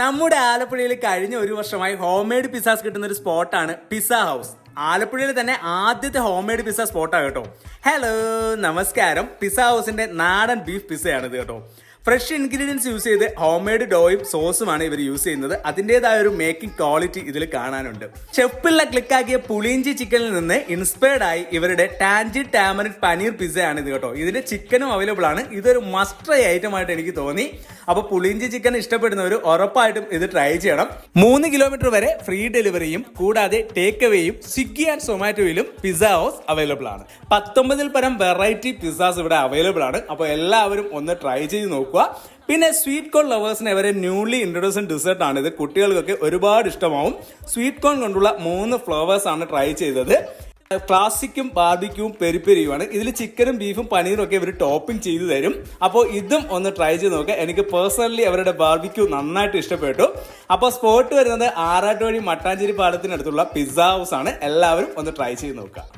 നമ്മുടെ ആലപ്പുഴയിൽ കഴിഞ്ഞ ഒരു വർഷമായി ഹോം മെയ്ഡ് പിസ്സാസ് കിട്ടുന്ന ഒരു സ്പോട്ടാണ് പിസ്സ ഹൗസ്. ആലപ്പുഴയിൽ തന്നെ ആദ്യത്തെ ഹോം മെയ്ഡ് പിസ്സ സ്പോട്ടാണ് കേട്ടോ. ഹലോ നമസ്കാരം. പിസ്സ ഹൗസിന്റെ നാടൻ ബീഫ് പിസ്സയാണിത് കേട്ടോ. ഫ്രഷ് ഇൻഗ്രീഡിയൻസ് യൂസ് ചെയ്ത് ഹോം മെയ്ഡ് ഡോയും സോസുമാണ് ഇവർ യൂസ് ചെയ്യുന്നത്. അതിൻ്റെതായ ഒരു മേക്കിംഗ് ക്വാളിറ്റി ഇതിൽ കാണാനുണ്ട്. ഷെഫിള്ള ക്ലിക്കാക്കിയ പുളിയിഞ്ചി ചിക്കനിൽ നിന്ന് ഇൻസ്പയർഡ് ആയി ഇവരുടെ ടാൻജി ടാമറിൻ പനീർ പിസ്സയാണ് ഇത് കേട്ടോ. ഇതിന്റെ ചിക്കനും അവൈലബിൾ ആണ്. ഇതൊരു മസ്റ്റ് ട്രൈ ഐറ്റം ആയിട്ട് എനിക്ക് തോന്നി. അപ്പൊ പുളിയിഞ്ചി ചിക്കൻ ഇഷ്ടപ്പെടുന്നവർ ഉറപ്പായിട്ടും ഇത് ട്രൈ ചെയ്യണം. 3 കിലോമീറ്റർ വരെ ഫ്രീ ഡെലിവറിയും കൂടാതെ ടേക്ക് അവേയും സ്വിഗ്ഗി ആൻഡ് സൊമാറ്റോയിലും പിസ്സ ഹൗസ് അവൈലബിൾ ആണ്. 19 പരം വെറൈറ്റി പിസ്സാസ് ഇവിടെ അവൈലബിൾ ആണ്. അപ്പോൾ എല്ലാവരും ഒന്ന് ട്രൈ ചെയ്ത് നോക്കുക. പിന്നെ സ്വീറ്റ് കോൺ ലവേഴ്സിന് ഇവരെ ന്യൂലി ഇൻട്രൊഡ്യൂസ്ഡ് ഡെസേർട്ട് ആണ് ഇത്. കുട്ടികൾക്കൊക്കെ ഒരുപാട് ഇഷ്ടമാവും. സ്വീറ്റ് കോൺ കൊണ്ടുള്ള 3 ഫ്ലേവേഴ്സ് ആണ് ട്രൈ ചെയ്തത്. ക്ലാസിക്കും ബാർബിക്യൂവും പെരിപ്പെരിയുമാണ്. ഇതിൽ ചിക്കനും ബീഫും പനീറും ഒക്കെ ഇവർ ടോപ്പിംഗ് ചെയ്തു തരും. അപ്പോൾ ഇതും ഒന്ന് ട്രൈ ചെയ്ത് നോക്കുക. എനിക്ക് പേഴ്സണലി അവരുടെ ബാർബിക്യൂ നന്നായിട്ട് ഇഷ്ടപ്പെട്ടു. അപ്പോൾ സ്പോട്ട് വരുന്നത് ആറാട്ടുവഴി മട്ടാഞ്ചേരി പാലത്തിനടുത്തുള്ള പിസ്സ ഹൗസ് ആണ്. എല്ലാവരും ഒന്ന് ട്രൈ ചെയ്ത് നോക്കുക.